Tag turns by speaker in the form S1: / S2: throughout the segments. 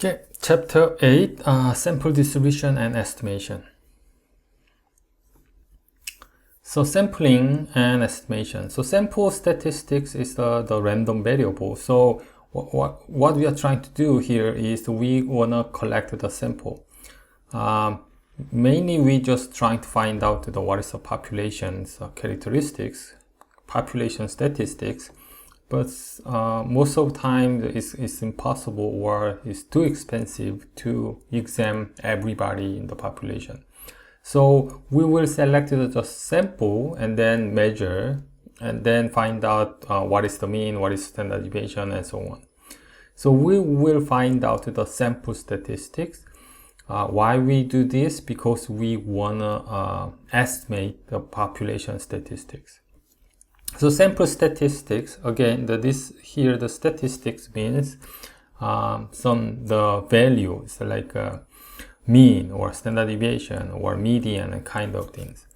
S1: Okay, chapter 8, sample distribution and estimation. So sampling and estimation. So sample statistics is the random variable. So what we are trying to do here is we want to collect the sample. Mainly we just trying to find out what is the population's characteristics, population statistics. But most of the time it's impossible or it's too expensive to examine everybody in the population. So we will select the sample and then measure and then find out what is the mean, what is standard deviation, and so on. So we will find out the sample statistics. Why we do this? Because we want to estimate the population statistics. So sample statistics, again, the statistics means the value, so like mean or standard deviation or median and kind of things.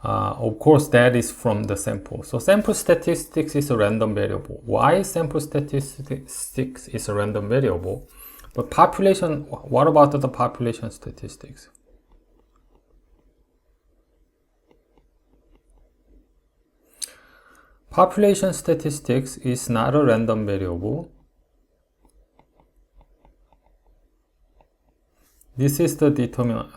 S1: Of course, that is from the sample. So sample statistics is a random variable. Why sample statistics is a random variable? But population, what about the population statistics? Population statistics is not a random variable. This is the determinant.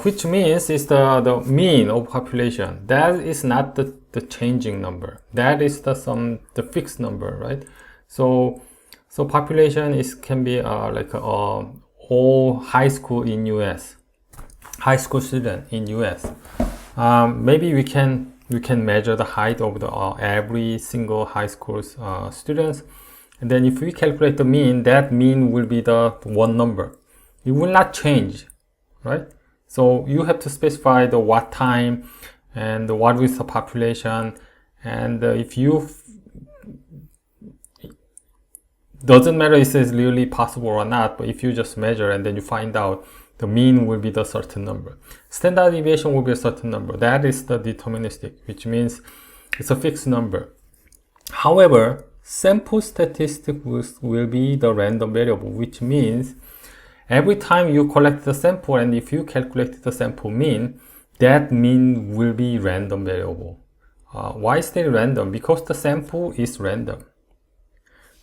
S1: Which means it's the mean of population. That is not the changing number. That is the fixed number, right? So population can be like all high school in US. High school student in US. Maybe we can measure the height of the every single high school students, and then if we calculate the mean, that mean will be the one number. It will not change, right? So you have to specify the what time and what is the population, and if you doesn't matter if it's really possible or not, but if you just measure and then you find out the mean will be the certain number. Standard deviation will be a certain number. That is the deterministic, which means it's a fixed number. However, sample statistic will be the random variable, which means every time you collect the sample and if you calculate the sample mean, that mean will be random variable. Why is it random? Because the sample is random.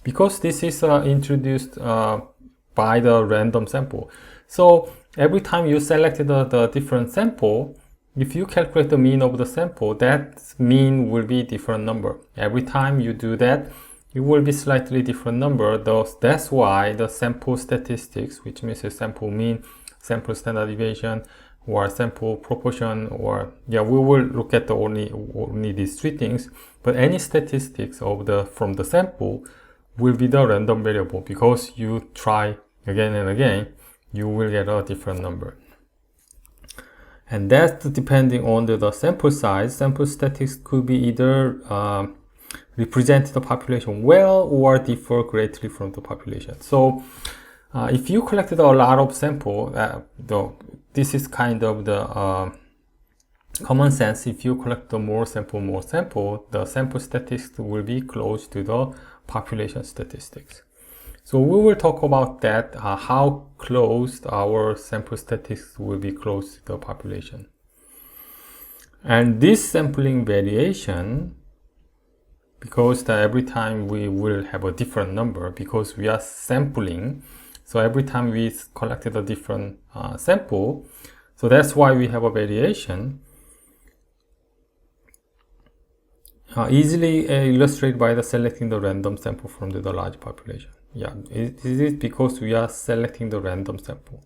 S1: Because this is introduced by the random sample. So every time you select the different sample, if you calculate the mean of the sample, that mean will be different number. Every time you do that, it will be slightly different number. That's why the sample statistics, which means a sample mean, sample standard deviation, or sample proportion, or we will look at only these three things. But any statistics from the sample will be the random variable, because you try again and again, you will get a different number. And that's depending on the sample size. Sample statistics could be either represent the population well or differ greatly from the population. So if you collected a lot of sample, this is kind of the common sense. If you collect the more sample, the sample statistics will be close to the population statistics. So we will talk about that, how close our sample statistics will be close to the population. And this sampling variation, because every time we will have a different number, because we are sampling, so every time we collected a different sample, so that's why we have a variation. Easily illustrated by selecting the random sample from the large population. It is because we are selecting the random sample.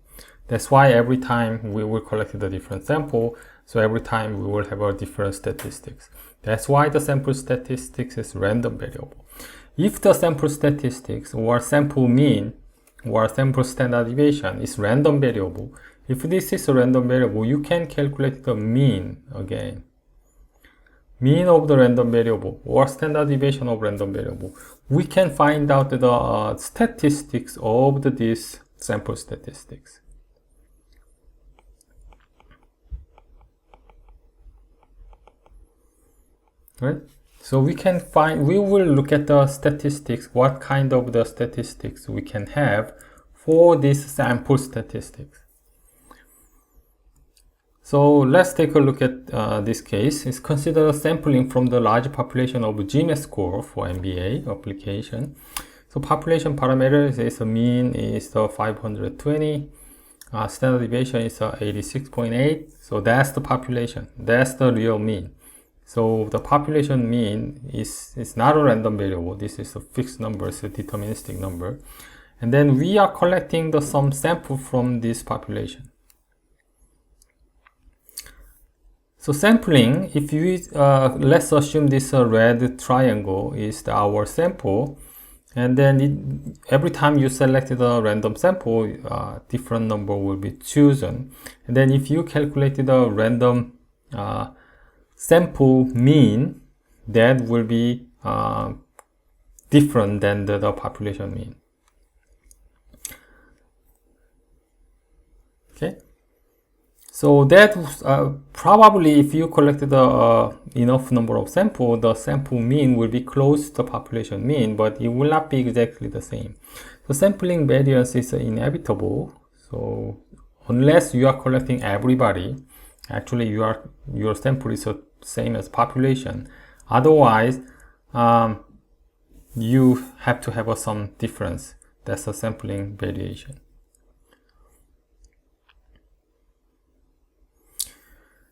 S1: That's why every time we will collect the different sample, so every time we will have a different statistics. That's why the sample statistics is random variable. If the sample statistics or sample mean or sample standard deviation is random variable, if this is a random variable, you can calculate the mean again. Mean of the random variable or standard deviation of random variable. We can find out the statistics of this sample statistics. Right? So we will look at the statistics, what kind of the statistics we can have for this sample statistics. So let's take a look at this case. It's considered sampling from the large population of GMAT score for MBA application. So population parameters is a mean is 520. Standard deviation is 86.8. So that's the population. That's the real mean. So the population mean is not a random variable. This is a fixed number. It's a deterministic number. And then we are collecting some sample from this population. So sampling, if you let's assume this red triangle is our sample, and then every time you select the random sample, different number will be chosen. And then if you calculate the random sample mean, that will be different than the population mean. Okay. So that probably if you collected enough number of sample, the sample mean will be close to the population mean, but it will not be exactly the same. So sampling variance is inevitable. So unless you are collecting everybody, actually your sample is the same as population. Otherwise, you have to have some difference. That's a sampling variation.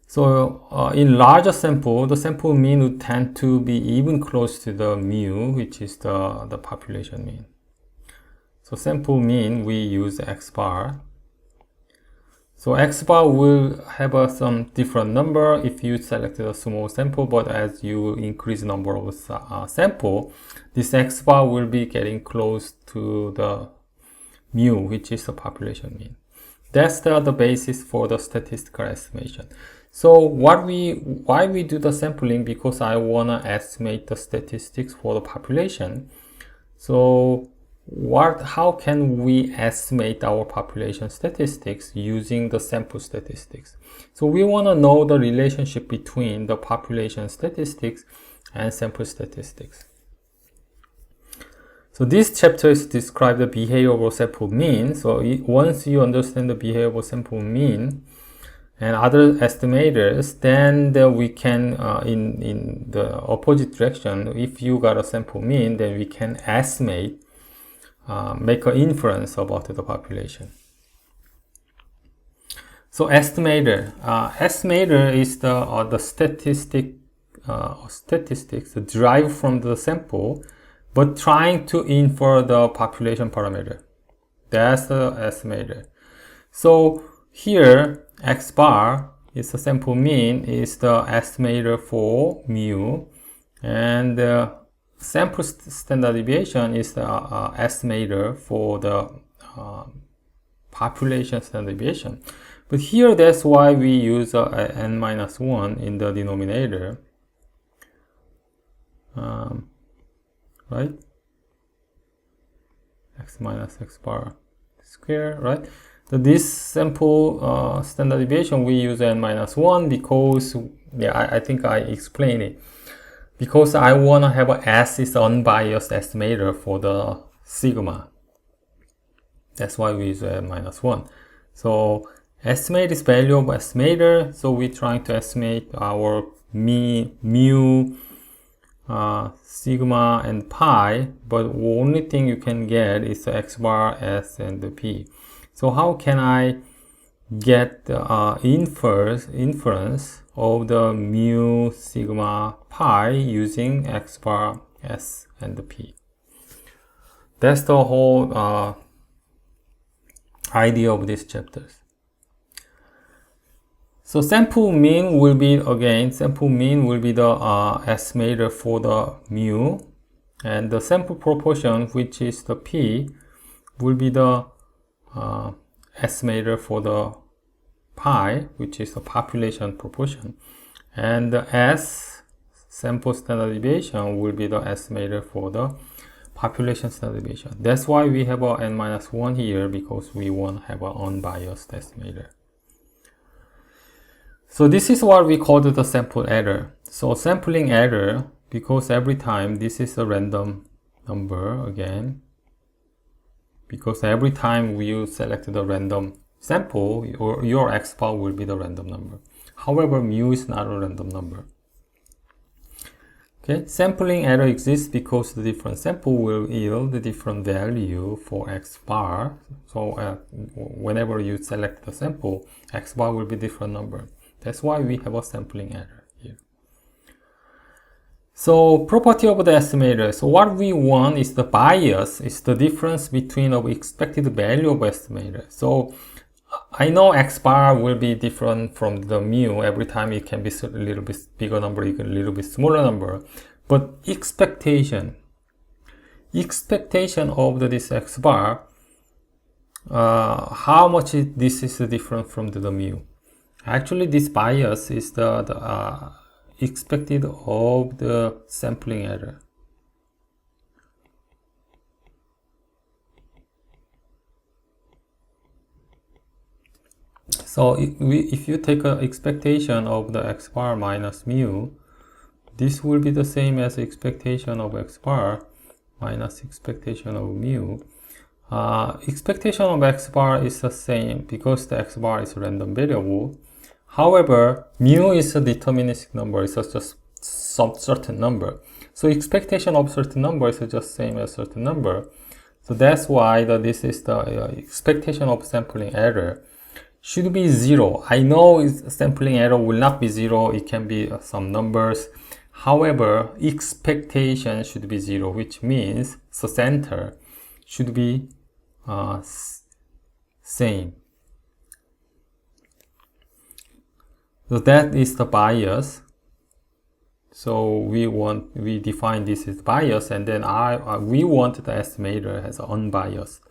S1: So in larger sample, the sample mean would tend to be even close to the mu, which is the population mean. So sample mean, we use X bar. So X bar will have some different number if you selected a small sample, but as you increase number of sample, this X bar will be getting close to the mu, which is the population mean. That's the basis for the statistical estimation. So why we do the sampling? Because I want to estimate the statistics for the population. So how can we estimate our population statistics using the sample statistics? So we want to know the relationship between the population statistics and sample statistics. So this chapter is describe the behavioral sample mean. So once you understand the behavioral sample mean and other estimators, then we can, in the opposite direction, if you got a sample mean, then we can estimate, make an inference about the population. So estimator is the statistics derived from the sample, but trying to infer the population parameter. That's the estimator. So here, X bar is the sample mean, is the estimator for mu, and the sample standard deviation is the estimator for the population standard deviation. But here, that's why we use n-1 in the denominator, right? X minus X bar square, right? So this sample standard deviation, we use n-1 because, I think I explained it. Because I want to have S is unbiased estimator for the sigma. That's why we use n-1. So estimate is value of estimator. So we're trying to estimate our mu, sigma, and pi. But only thing you can get is the X bar, S, and the P. So how can I get the inference of the mu, sigma, pi using X bar, S, and the P? That's the whole idea of these chapters. So sample mean will be, again, sample mean will be the estimator for the mu, and the sample proportion, which is the P, will be the estimator for the pi, which is the population proportion, and the S, sample standard deviation, will be the estimator for the population standard deviation. That's why we have a n-1 here, because we want to have an unbiased estimator. So this is what we call the sample error. So sampling error because every time this is a random number again, because every time you select the random sample, your x bar will be the random number. However, mu is not a random number. Okay, sampling error exists because the different sample will yield a different value for x bar. So whenever you select the sample, x bar will be different number. That's why we have a sampling error here. So property of the estimator. So what we want is the bias, is the difference between the expected value of estimator. So I know x bar will be different from the mu. Every time it can be a little bit bigger number, a little bit smaller number. But expectation of this x bar, how much this is different from the mu. Actually, this bias is the expected of the sampling error. So if you take an expectation of the x bar minus mu, this will be the same as expectation of x bar minus expectation of mu. Expectation of x bar is the same because the x bar is a random variable. However, mu is a deterministic number. It's just some certain number. So expectation of certain number is just same as certain number. So that's why this is the expectation of sampling error should be 0. I know sampling error will not be 0. It can be some numbers. However, expectation should be 0, which means the center should be same. So that is the bias. So we define this as bias, and then we want the estimator as unbiased.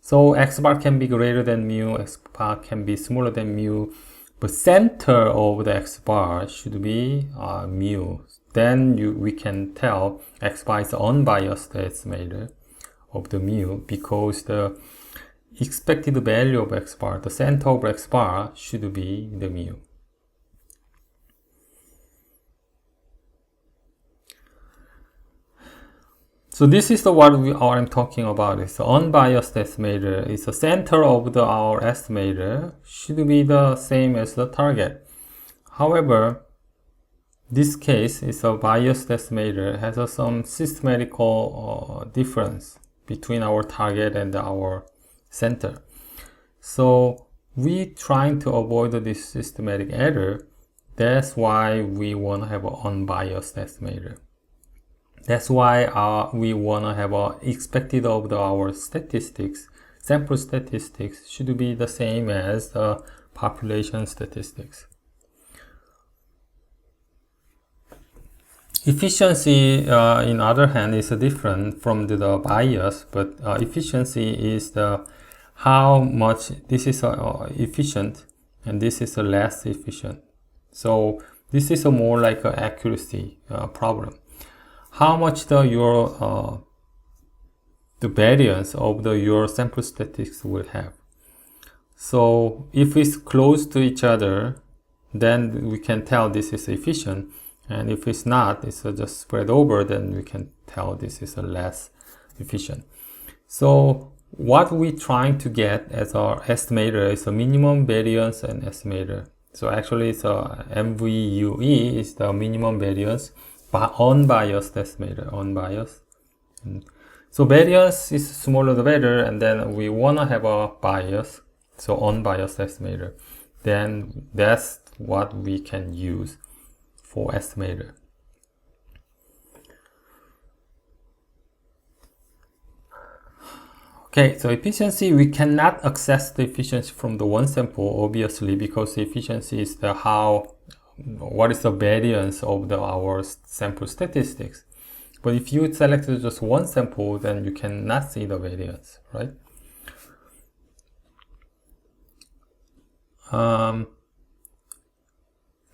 S1: So x bar can be greater than mu, x bar can be smaller than mu, but center of the x bar should be mu. Then we can tell x bar is unbiased estimator of the mu because the expected value of x bar, the center of x bar should be the mu. So this is what I'm talking about. It's the unbiased estimator. It's the center of our estimator should be the same as the target. However, this case is a biased estimator has some systematical difference between our target and our center. So we trying to avoid this systematic error. That's why we want to have an unbiased estimator. That's why we want to have expected of our statistics, sample statistics should be the same as the population statistics. Efficiency, in other hand, is different from the bias, but efficiency is the how much this is efficient and this is less efficient. So this is more like an accuracy problem. How much the variance of your sample statistics will have. So if it's close to each other, then we can tell this is efficient. And if it's not, it's just spread over, then we can tell this is less efficient. So what we're trying to get as our estimator is a minimum variance and estimator. So actually it's a MVUE is the minimum variance unbiased estimator, unbiased. So variance is smaller the better, and then we want to have a bias, so unbiased estimator. Then that's what we can use for estimator. Okay, so efficiency, we cannot access the efficiency from the one sample, obviously, because the efficiency is the what is the variance of our sample statistics. But if you select just one sample, then you cannot see the variance, right?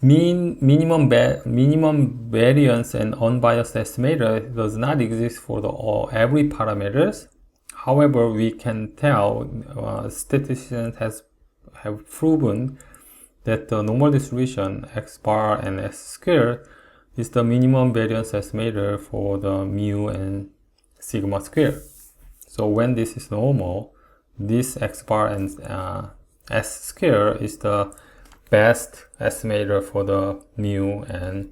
S1: Minimum variance and unbiased estimator does not exist for every parameters. However, we can tell statisticians have proven that the normal distribution x bar and s squared is the minimum variance estimator for the mu and sigma square. So when this is normal, this x bar and s square is the best estimator for the mu and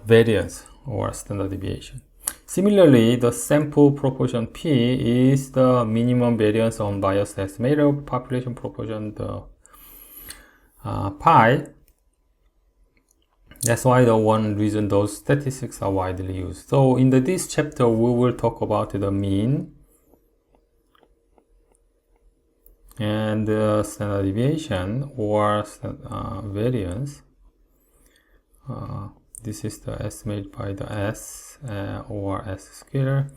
S1: variance or standard deviation. Similarly, the sample proportion P is the minimum variance unbiased estimator of population proportion, the pi. That's why the one reason those statistics are widely used. So in this chapter, we will talk about the mean and standard deviation or variance. This is the estimate by the S or S square,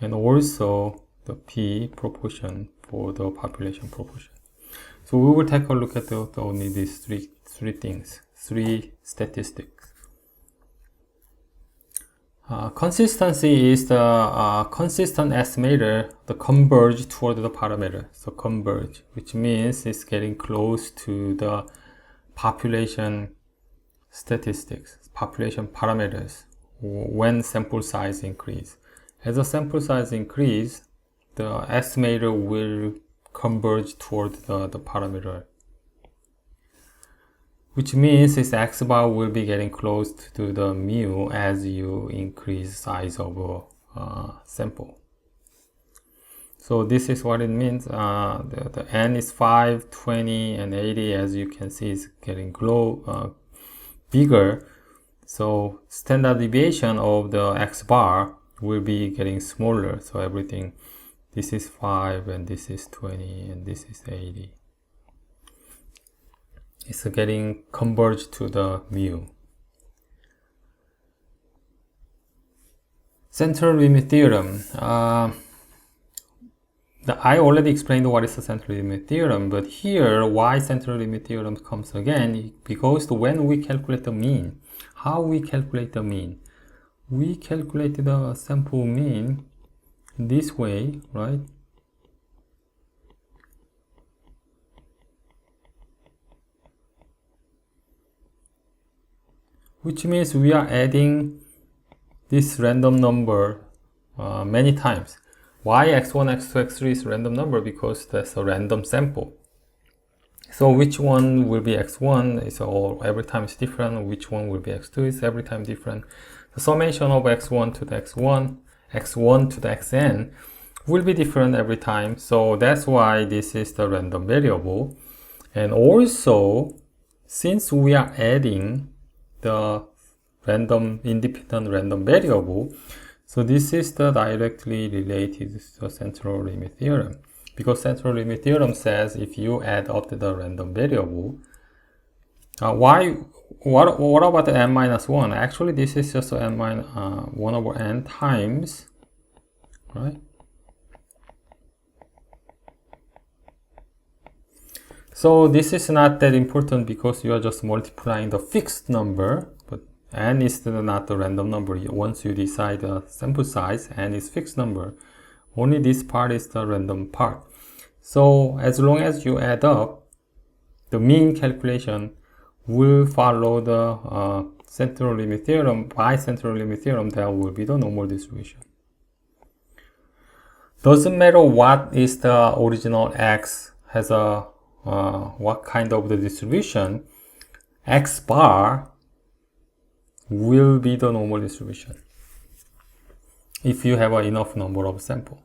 S1: and also the P proportion for the population proportion. So we will take a look at only these three things, three statistics. Consistency is the consistent estimator, the converge toward the parameter. So converge, which means it's getting close to the population statistics, population parameters when sample size increase. As the sample size increase, the estimator will converge toward the parameter, which means its x bar will be getting close to the mu as you increase size of a sample. So this is what it means. The n is 5, 20, and 80. As you can see, is getting bigger. So standard deviation of the x bar will be getting smaller. So everything, this is 5, and this is 20, and this is 80. It's getting converged to the mu. Central limit theorem. I already explained what is the central limit theorem, but here why central limit theorem comes again, because when we calculate the mean, how we calculate the mean? We calculate the sample mean this way, right? Which means we are adding this random number many times. Why x1, x2, x3 is random number? Because that's a random sample. So which one will be x1 is all every time is different. Which one will be x2 is every time different. The summation of x1 to the x1, x1 to the xn will be different every time. So that's why this is the random variable. And also, since we are adding the random independent random variable, so this is the directly related to the central limit theorem, because central limit theorem says if you add up the random variable, what about the n minus 1? Actually this is just n minus 1 over n times, right? So this is not that important because you are just multiplying the fixed number, but n is not the random number. Once you decide the sample size, n is fixed number. Only this part is the random part. So as long as you add up, the mean calculation will follow the central limit theorem. By central limit theorem, that will be the normal distribution. Doesn't matter what is the original x has a what kind of the distribution, x bar will be the normal distribution if you have enough number of sample.